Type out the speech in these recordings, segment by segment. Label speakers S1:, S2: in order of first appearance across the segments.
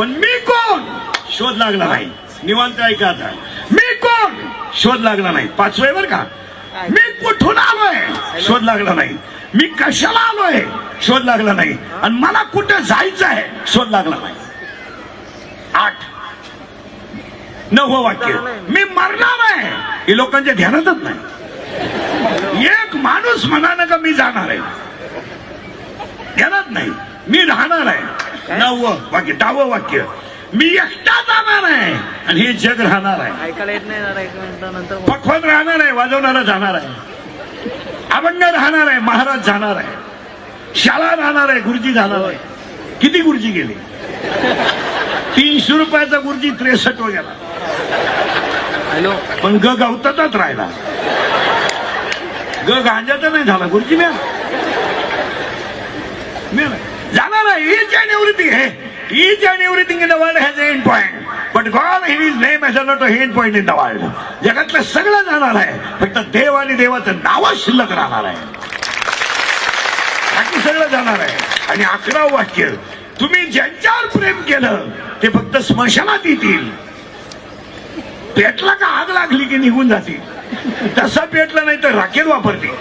S1: पण मी कोण शोध लागला नाही. निवांत ऐका आता. मी कोण शोध लागला नाही. पाचवं बर का. मी कुठून आलोय शोध लागला नाही. मी कशाला आलोय शोध लागला नाही. आणि मला कुठं जायचं आहे शोध लागला नाही. 8 9वं वाक्य. मी मरणार आहे हे लोकांच्या ध्यानातच नाही. एक माणूस म्हणाला का मी जाणार आहे ध्यानात नाही. मी राहणार आहे 9वं वाक्य. 10वं वाक्य. मी एकटा जाणार आहे आणि हे जग राहणार आहे.
S2: ऐकायला येत नाही.
S1: पखवाद राहणार आहे. वाजवणारा जाणार आहे. अभंग राहणार आहे. महाराज जाणार आहे. शाळा राहणार आहे. गुरुजी जाणार आहे. किती गुरुजी गेले. 300 रुपयाचा गुरुजी 63 वर गेला.
S2: हॅलो.
S1: पण ग गवतातच राहिला. ग गांजाचा नाही झाला गुरुजी. मी जाणार आहे. Each and everything in the world has an end point. But God in His name has not an end point in the world. जगातलं सगळं जाणार आहे. फक्त देव आणि देवाचं नावच शिल्लक राहणार आहे. बाकी सगळं जाणार आहे. आणि 11वं वाक्य. तुम्ही ज्यांच्यावर प्रेम केलं ते फक्त स्मशानात येतील. पेटला का आग लागली की निघून जातील. तसं पेटलं नाही तर राखेल वापरतील.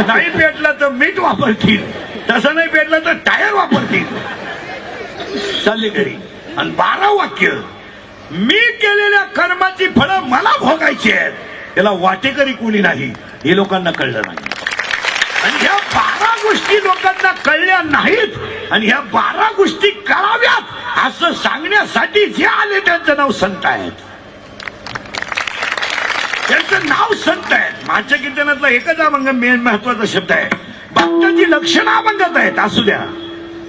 S1: नाही पेटला तर मीठ वापरतील. तसं नाही पेटलं तर टायर वापरतील. चालले घरी. आणि 12वं वाक्य. मी केलेल्या कर्माची फळं मला भोगायची आहेत. त्याला वाटेकरी कोणी नाही हे लोकांना कळलं नाही. आणि ह्या 12 गोष्टी लोकांना कळल्या नाहीत. आणि ह्या 12 गोष्टी कळाव्यात असं सांगण्यासाठी जे आले त्यांचं नाव संत आहेत. त्यांचं नाव संत आहेत. मागच्या कीर्तनातला एकच अभंग मेन महत्वाचा शब्द आहे. भक्ताची लक्षणं अभंगात आहेत असू द्या.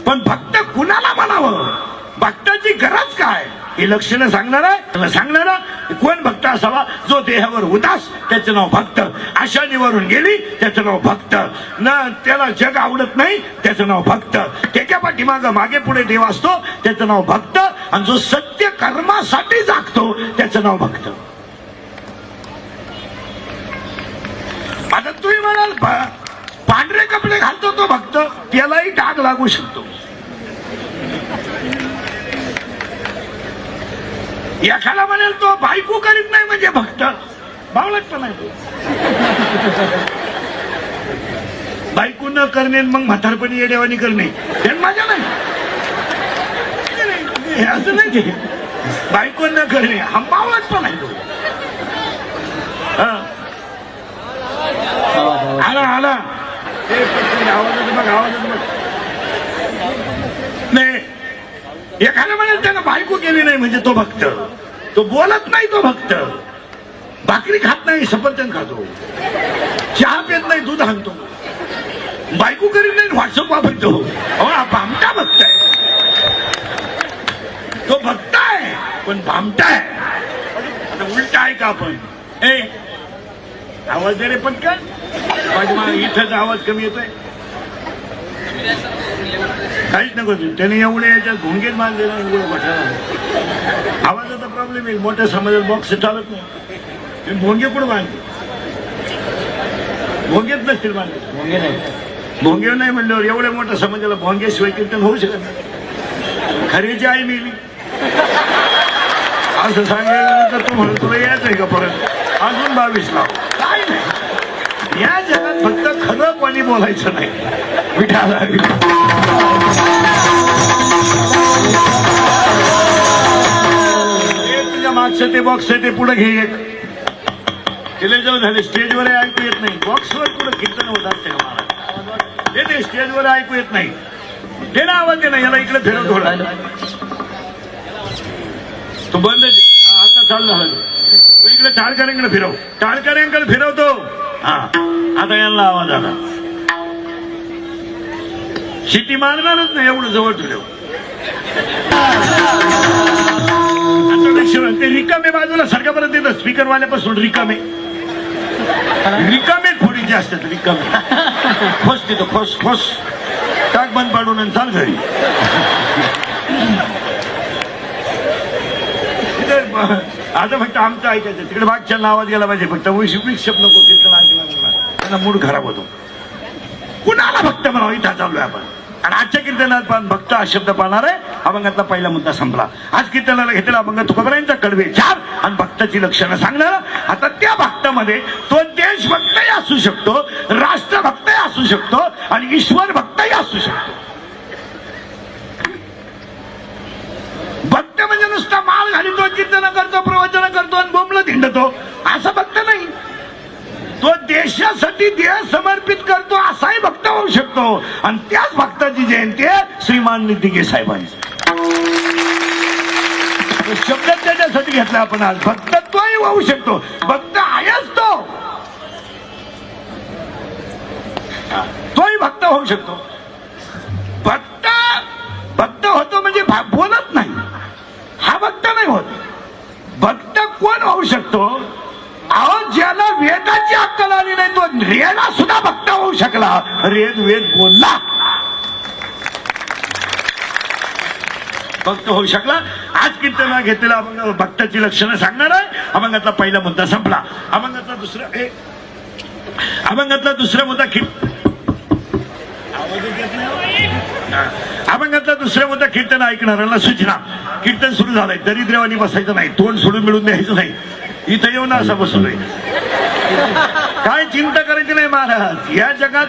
S1: पण भक्त कुणाला म्हणावं. भक्ताची गरज काय ही लक्षणं सांगणारा कोण भक्त असावा. जो देहावर उदास त्याचं नाव भक्त. आशा निवारून गेली त्याचं नाव भक्त. न त्याला जग आवडत नाही त्याचं नाव भक्त. त्याच्या पाठीमागं मागे पुढे देव असतो त्याचं नाव भक्त. आणि जो सत्य कर्मासाठी जागतो त्याचं नाव भक्त. आता तुम्ही म्हणाल पांढरे कपडे घालतो तो भक्त. त्यालाही डाग लागू शकतो. एखादा म्हणाल तो बायको करीत नाही म्हणजे भक्त. बावळट पण आहे. बायको न करणे मग म्हातारपणी येडेवाणी करणे हे माझ्या नाही. असं नाही ते. बायको न करणे हा बावळट पण आहे. आला आवाजाचं बघ. नाही एखादा म्हणाल त्यानं बायको केली नाही म्हणजे तो भक्त. तो बोलत नाही तो भक्त. भाकरी खात नाही सफरचंद खातो. चहा पेत नाही दूध आणतो. बायको करीत नाही व्हॉट्सअप वापरतो. हा भामटा भक्त आहे. तो भक्त आहे पण भामटा आहे. आता उलट आहे का आपण. आवाज दे रे पटकन. इथंच आवाज कमी येतोय. काहीच नको. त्याने एवढे याच्यात भोंगेच बांधलेला आवाजाचा प्रॉब्लेम येईल. मोठ्या समाजात बॉक्स चालत नाही. भोंगे कुठं बांधले. भोंगेच नसतील बांधले. भोंगे नाही म्हणल्यावर एवढ्या मोठ्या समाजाला भोंग्याशिवाय कीर्तन होऊ शकत नाही. खरीची आई मिली असं सांगायला तर तू म्हणून तुला यायचंय का परत अजून 22 लाव. काय नाही या जगात फक्त खरं कोणी बोलायचं नाही. विठाला तुझ्या मागचं ते बॉक्स आहे ते पुढे घे. केले जेव्हा झाले स्टेजवर ऐकू येत नाही. बॉक्सवर पुढे कीर्तन होत असते का महाराज. ते स्टेजवर ऐकू येत नाही. ते ना आवाज दे ना. याला इकडे फिरव थोडा. तो बंद. आता चालू झाला. इकडे टाळकऱ्यांकडे फिरव. टाळकऱ्यांकडे फिरवतो. हा आता यांना आवाज आला. शिटी मारणारच नाही एवढं जवळ ठेव. ते रिकामे बाजूला सरकारपर्यंत येतं. स्पीकरवाल्यापासून रिकामे खोडीचे असतात. रिकामे खोस देतो. खोस टाक बंद पाडून आणि चाल घरी. आता फक्त आमचं ऐकायचं. तिकडे बागच्याला आवाज गेला पाहिजे. फक्त विक्षेप नको. कीर्तन ऐकला त्यांना मूड खराब होतो. कुणाला फक्त म्हणावं इथं चाललोय आपण. आणि आजच्या कीर्तनात पण भक्त हा शब्द पाहणार आहे. अभंगातला पहिला मुद्दा संपला. आज कीर्तनाला घेतलेला अभंग तुकोबरायांचा कडवे 4 आणि भक्ताची लक्षणं सांगणार. आता त्या भक्तामध्ये तो देशभक्तही असू शकतो, राष्ट्रभक्तही असू शकतो आणि ईश्वर भक्तही असू शकतो. भक्त म्हणजे नुसता माळ घालितो, कीर्तन करतो, प्रवचन करतो आणि बोंबलं धिंडतो असा भक्त नाही. तो देशासाठी देह समर्पित करतो असाही भक्त होऊ शकतो. आणि त्याच भक्ताची जयंती आहे श्रीमान नितिके साहेबांची. शब्द त्याच्यासाठी घेतला आपण आज. भक्त तोही होऊ शकतो, भक्त आहेच तोही भक्त होऊ शकतो. भक्त होतो म्हणजे बोलत नाही, हा भक्त नाही होत. भक्त कोण होऊ शकतो? अहो, ज्याला वेदाची अक्कल आली नाही तो रेला सुद्धा भक्त होऊ शकला. वेद बोलला, भक्त होऊ शकला. आज कीर्तन घेतलेला अभंग भक्ताची लक्षणं सांगणार आहे. अभंगातला पहिला मुद्दा संपला. अभंगातला दुसरा मुद्दा अभंगातला दुसरा मुद्दा कीर्तन ऐकणाऱ्यांना सूचना. कीर्तन सुरू झालंय, दरिद्रवानी बसायचं नाही, तोंड सोडून मिळून द्यायचं नाही. इथं येऊन असं बसलोय, काय चिंता करायची नाही महाराज. या जगात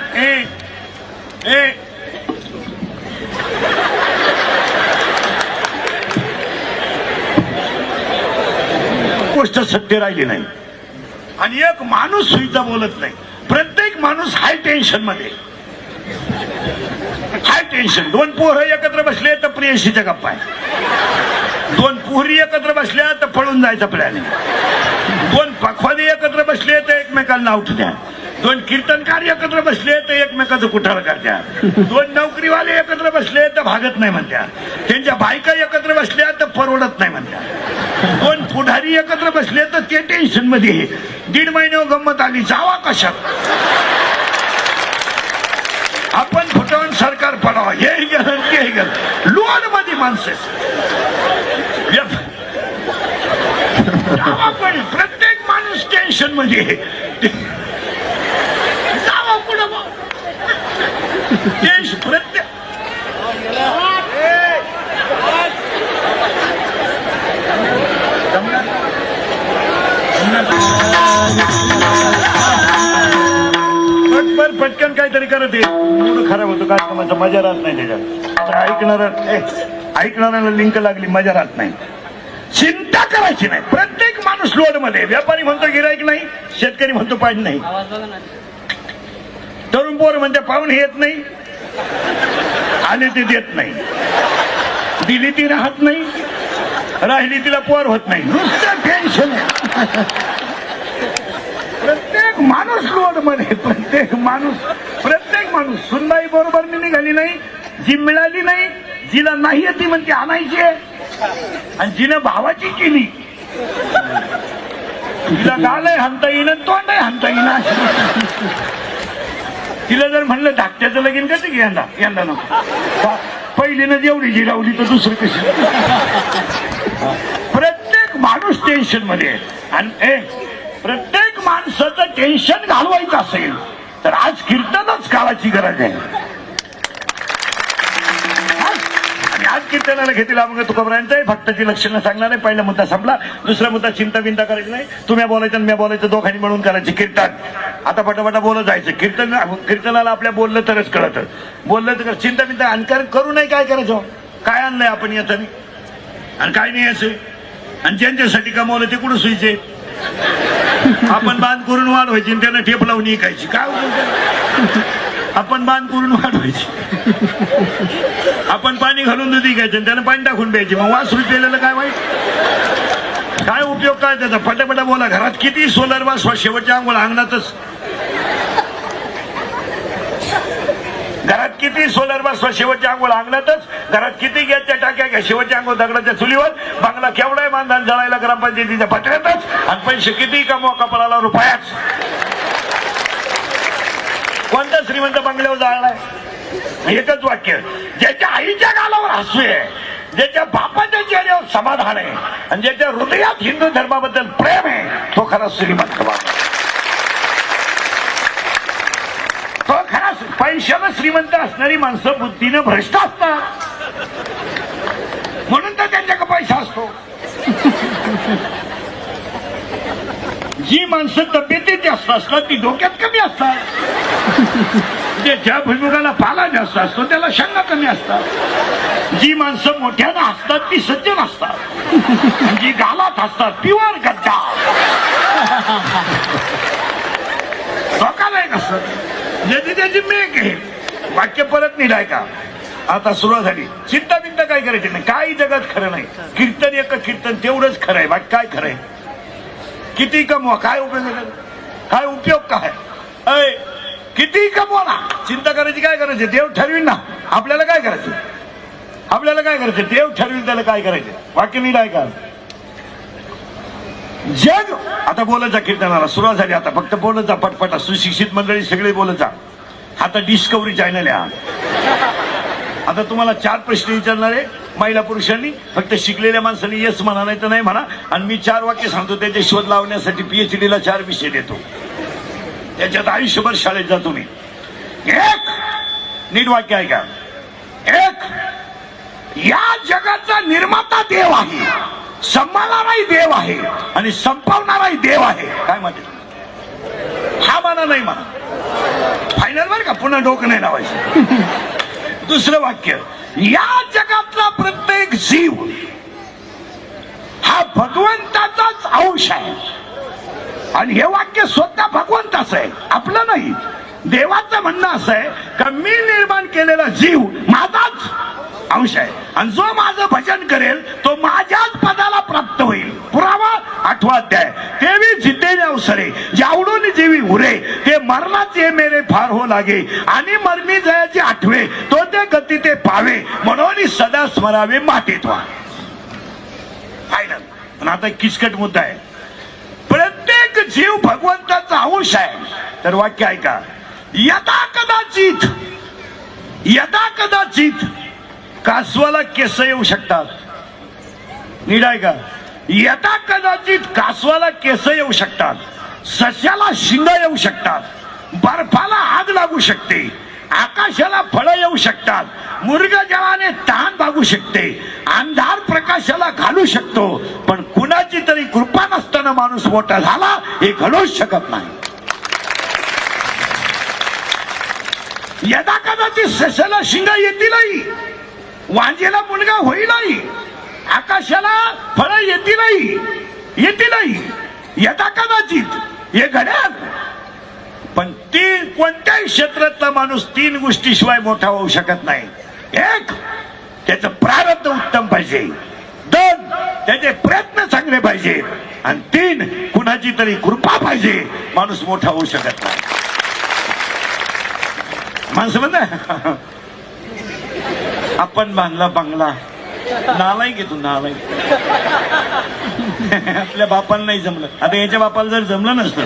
S1: गोष्ट सत्य राहिली नाही. आणि एक माणूस सुईचा बोलत नाही. प्रत्येक माणूस हाय टेन्शन मध्ये, हाय टेन्शन. 2 पोरं एकत्र बसले तर प्रेयसीच्या गप्पा आहे. 2 पोरी एकत्र बसल्या तर पळून जायचा प्लॅन आहे. 2 पखवादी एकत्र बसले तर एकमेकांना उठ द्या. 2 कीर्तनकार एकत्र बसले तर एकमेकाचं कुठार करत्या. 2 नोकरीवाले एकत्र बसले तर भागत नाही म्हणत्या. त्यांच्या बायका एकत्र बसल्या तर परवडत नाही म्हणत्या. 2 पुढारी एकत्र बसले तर ते टेन्शन मध्ये. 1.5 महिन्यावर गंमत आली, जावा कशात. आपण फुटवून सरकार पडावा, हे गेलं ते गेलं. लोन मध्ये माणसं प्रत्येक माणूस टेन्शन मध्ये. जावा पुढं प्रत्येक पटकन काहीतरी करत आहे. मूड खराब होतो, कार्यक्रमाचा मजा राहत नाही त्याच्यात. ऐकणाऱ्याला लिंक लागली, मजा राहत नाही. चिंता करायची नाही. प्रत्येक माणूस लोड मध्ये. व्यापारी म्हणतो गिराईक नाही, शेतकरी म्हणतो पाणी नाही, तरुण पोर म्हणते पाहुणे येत नाही, आले ते देत नाही, दिली ती राहत नाही, राहिली तिला पोर होत नाही. नुसतं टेन्शन आहे. प्रत्येक माणूस लोड मध्ये. प्रत्येक माणूस सुनबाई बरोबर निघाली नाही, जी मिळाली नाही, जिला नाही ती म्हणते आणायची, आणि जिने भावाची केली तिला गालही हाणता येईन, तोंडही हाणता येईन. तिला जर म्हणलं धाकट्याचं लगीन कसं घे, यंदा नको, पहिलीनं जेवढी जिरावली तर दुसरी कशी. प्रत्येक माणूस टेन्शन मध्ये. आणि प्रत्येक माणसाचं टेन्शन घालवायचं असेल तर आज कीर्तनच काळाची गरज आहे. आणि आज कीर्तनाला घेतलेला अभंग तुकोबरायांचा आहे. भक्ताची लक्षणं सांगणार आहे. पहिला मुद्दा संपला. दुसरा मुद्दा चिंता बिंता करायची नाही. तुम्ही बोलायचं आणि मी बोलायचं, दोघांनी मिळून करायचे कीर्तन. आता पटापटा बोलत जायचं. कीर्तनाला आपल्या बोललं तरच कळतं. बोललं तर चिंता बिंता आणि करू नाही. काय करायचं, काय आणलंय आपण याचं आणि काय नाही याचं. आणि ज्यांच्यासाठी कमावलं ते कुठं सुईचे. आपण बांध करून वाढवायची आणि त्यांना टेप लावून ऐकायची. काय आपण बांध करून वाढवायची, आपण पाणी घालून दूध घ्यायचं आणि त्याला पाणी टाकून प्यायचे. मग वासरू पेलेलं काय वाईट, काय उपयोग काय त्याचा. फटाफटा बोला. घरात किती सोलर बसवा, शेवटच्या आंघोळ अंगणातच. घरात किती सोलर बसवा, शेवटच्या आंघोळ अंगणातच. घरात किती गॅसच्या टाक्या घ्या, शेवटच्या आंघोळ दगडाच्या चुलीवर. बंगला केवढाय बांधण जळायला ग्रामपंचायतीच्या पत्र्यातच. आणि पैसे किती कमवा, कपाळाला रुपयाच. कोणता श्रीमंत बंगल्यावर जाळलाय? एकच वाक्य, ज्याच्या आईच्या गालावर हसू आहे, ज्याच्या बापाच्या चेहऱ्यावर समाधान आहे, आणि ज्याच्या हृदयात हिंदू धर्माबद्दल प्रेम आहे, तो खरा श्रीमंत. तो खरा पैशानं श्रीमंत असणारी माणसं बुद्धीनं भ्रष्ट असतात, म्हणून तर त्यांच्याकडे पैसा असतो. जी माणसं तब्येतीत जास्त असतात ती डोक्यात कमी असतात. ज्या भुईमुगाला पाला जास्त असतो त्याला शेंगा कमी असतात. जी माणसं मोठ्यानं असतात ती सज्जन असतात. जी गालात असतात प्युअर गद्दा धोकादायक असतात. ज्याची त्याची मेघ आहे. वाक्य परत निघाय का? आता सुरुवात झाली. चिंता बिंता काय करायची नाही. काही जगात खरं नाही. कीर्तन एक कीर्तन तेवढंच खरं आहे. बाकी काय खरं आहे? किती कमवा काय उपयोग आहे? काय उपयोग काय? अय किती कमवा ना, चिंता करायची काय करायची? देव ठरवीन ना. आपल्याला काय करायचं? आपल्याला काय करायचं? देव ठरवीन त्याला काय करायचं. वाक्य नाही का? जग आता बोलत जा. कीर्तनाला सुरुवात झाली. आता फक्त बोलत जा पटपटा. सुशिक्षित मंडळी सगळे बोलत जा. आता डिस्कवरी चॅनल आहे. आता तुम्हाला 4 प्रश्न विचारणार आहे महिला पुरुषांनी. फक्त शिकलेल्या माणसांनी येस म्हणा नाही तर नाही म्हणा. आणि मी 4 वाक्य सांगतो त्याचे शोध लावण्यासाठी PhD ला 4 विषय देतो. त्याच्यात आयुष्यभर शाळेत जातो मी. एक नीट वाक्य आहे का? एक, या जगाचा निर्माता देव आहे, संभाळणाराही देव आहे आणि संपवणाराही देव आहे. काय म्हणते? हा म्हणा नाही म्हणा. फायनल बर का? पुन्हा डोकं नाही लावायचं. दुसरं वाक्य, या जगातला प्रत्येक जीव हा भगवंताचाच अंश आहे. आणि हे वाक्य स्वतः भगवंताचं आहे, आपलं नाही. देवाचं म्हणणं असं आहे का मी निर्माण केलेला जीव माझाच अंश आहे आणि जो माझं भजन करेल तो माझ्याच पदाला प्राप्त होईल. पुरावा 8वा अध्याय. तेवी जितेने अवसरे जावडून जीवी उरे ते मरणाचे मेरे फार हो लागे आणि मरणी जयाचे आठवे तो ते गती ते पावे म्हणून सदा स्मरावे मातीत व्हा. फायनल. पण आता किचकट मुद्दा आहे. प्रत्येक जीव भगवंताचा अंश आहे. तर वाक्य ऐका. यदा कदाचित कासवाला केस येऊ शकतात. नीट आहे का? यदा कदाचित कासवाला केस येऊ शकतात, सस्याला शिंग येऊ शकतात, बर्फाला आग लागू शकते, आकाशाला फळं येऊ शकतात, मृगजळाने तहान भागू शकते, अंधार प्रकाशाला घालू शकतो, पण कुणाची तरी कृपा नसताना माणूस मोठा झाला हे घडूच शकत नाही. यदा कदाचित सस्याला शिंग येतीलही, वांजेला मुलगा होईलही, आकाशाला फळं येतीलही, यदा कदाचित हे घडेल. पण कोणत्याही क्षेत्रातला माणूस 3 गोष्टीशिवाय मोठा होऊ शकत नाही. 1, त्याचं प्रारब्ध उत्तम पाहिजे. 2, त्याचे प्रयत्न चांगले पाहिजे. आणि 3, कुणाची तरी कृपा पाहिजे. माणूस मोठा होऊ शकत नाही. माणसं म्हणता आपण बांधला बंगला, नालायक आहे तू, नालायक. आपल्या बापाला नाही जमलं. आता याच्या बापाला जर जमलं नसतं,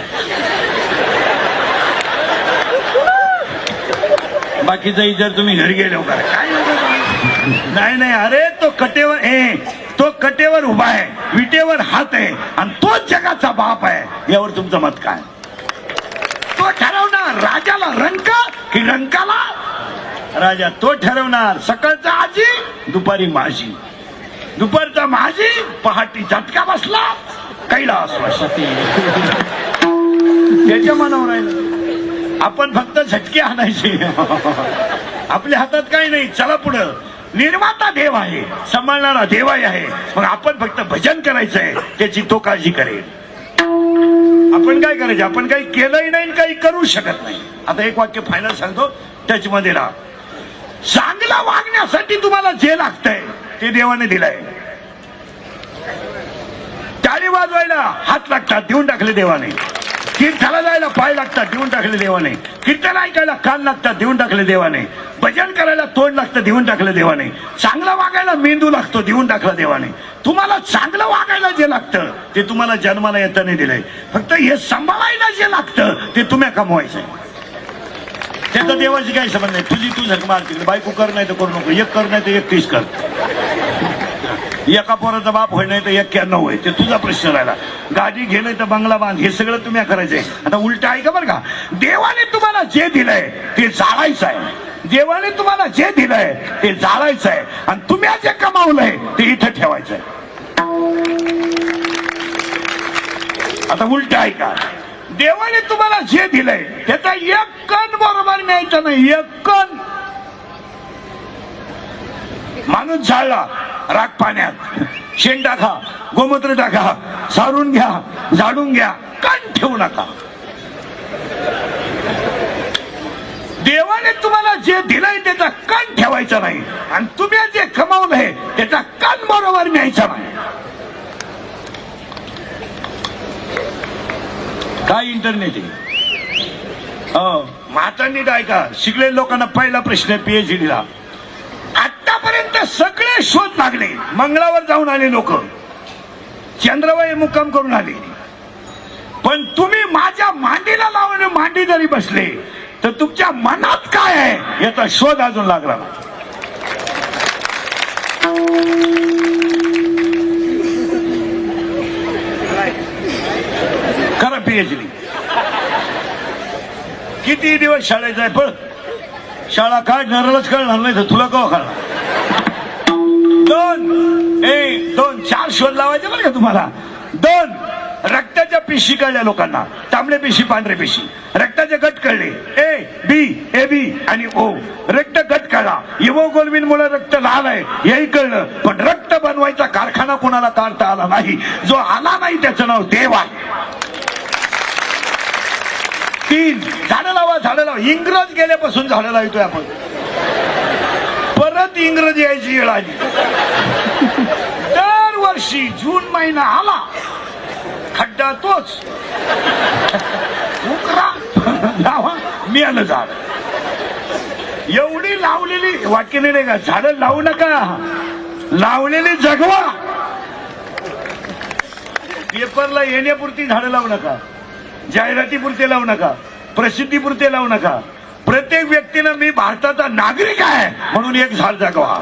S1: बाकीचा जर तुम्ही घरी गेले काय नाही. अरे तो कटेवर उभा आहे, विटेवर हात आहे आणि तोच जगाचा बाप आहे. यावर तुमचं मत काय? तो ठरवणार राजाला रंक की रंकाला राजा. तो ठरवणार. सकाळचा आजी, दुपारी माझी, दुपारचा माझी, पहाटी झटका बसला कैलास त्याच्या मनावर राहिलं. आपण फक्त झटके आणायचे. आपल्या हातात काही नाही. चला पुढं. निर्माता देव आहे, सांभाळणारा देवाही आहे. मग आपण फक्त भजन करायचंय, त्याची तो काळजी करेल. आपण काय करायचं? आपण काही केलंही नाही, काही करू शकत नाही. आता एक वाक्य फायनल सांगतो, त्याच्यामध्ये राहा. चांगला वागण्यासाठी तुम्हाला जे लागतंय ते देवाने दिलंय. टाळी वाजवायला हात लागतात, देऊन टाकले देवाने. कीर्तनाला जायला पाय लागतात, देऊन टाकले देवाने. कीर्तन ऐकायला कान लागतात, देऊन टाकले देवाने. भजन करायला तोंड लागतं, देऊन टाकलं देवाने. चांगलं वागायला मेंदू लागतो, देऊन टाकला देवाने. तुम्हाला चांगलं वागायला जे लागतं ते तुम्हाला जन्माला येताना दिलंय. फक्त हे सांभाळायला जे लागतं ते तुम्ही कमवायचंय. त्याचा देवाची काही संबंध नाही. तुझी तू झक मार. बायको कर नाही तर करू नको, एक कर नाही तर 31 कर. एका पोराचा बाप होय नाही तर 91 होय, ते तुझा प्रश्न राहिला. गाडी घे नाही तर बंगला बांध, हे सगळं तुम्ही करायचंय. आता उलट आहे का बरं का, देवाने तुम्हाला जे दिलंय ते जाळायचं आहे. देवाने तुम्हाला जे दिलंय ते जाळायचं आहे आणि तुम्ही जे कमावलंय ते इथं ठेवायचंय. आता उलट आहे का, देवाने तुम्हाला जे दिलंय त्याचा एक कण बरोबर न्यायचा नाही. एक कण माणूस झाडला राग पाण्यात, शेण टाका, गोमूत्र टाका, सारून घ्या, झाडून घ्या, कण ठेवू नका. देवाने तुम्हाला जे दिलंय त्याचा कण ठेवायचा नाही आणि तुम्ही जे कमावलंय त्याचा कण बरोबर न्यायचा नाही. काय इंटरनेट आहे? आता नीट ऐका, शिकलेल्या लोकांना पहिला प्रश्न PhD ला. आतापर्यंत सगळे शोध लागले, मंगळावर जाऊन आले लोक, चंद्रावर मुक्काम करून आले, पण तुम्ही माझ्या मांडीला लावून मांडी जरी बसले तर तुमच्या मनात काय आहे याचा शोध अजून लागला नाही. खरं PhD किती दिवस शाळेत आहे, पण शाळा काय नरलच कळणार नाही तर तुला कवा कळणार. 2 4 शोध लावायचे बरं का तुम्हाला. 2 रक्ताच्या पिशी कळल्या लोकांना, तांबडे पिशी, पांढरे पिशी. रक्ताचे गट कळले, AB आणि O. रक्त गट कळला, हिमोग्लोबिन मुळे रक्त लाल आहे हेही कळलं, पण रक्त बनवायचा कारखाना कोणाला काढता आला नाही. जो आला नाही त्याचं नाव देव आहे. 3 झाडं लावा, झाडं लावा. इंग्रज गेल्यापासून झाडं लावतोय आपण, परत इंग्रज यायची वेळ आली. दरवर्षी जून महिना आला खड्डा तोच, उकरा लावा, मिळालं झाड. एवढी लावलेली वाक्य नाही का, झाडं लावू नका, लावलेली जगवा. पेपरला येण्यापुरती झाडं लावू नका, जाहिरातीपुरते लावू नका, प्रसिद्धीपुरते लावू नका. प्रत्येक व्यक्तीनं मी भारताचा नागरिक आहे म्हणून एक झाड जगवा.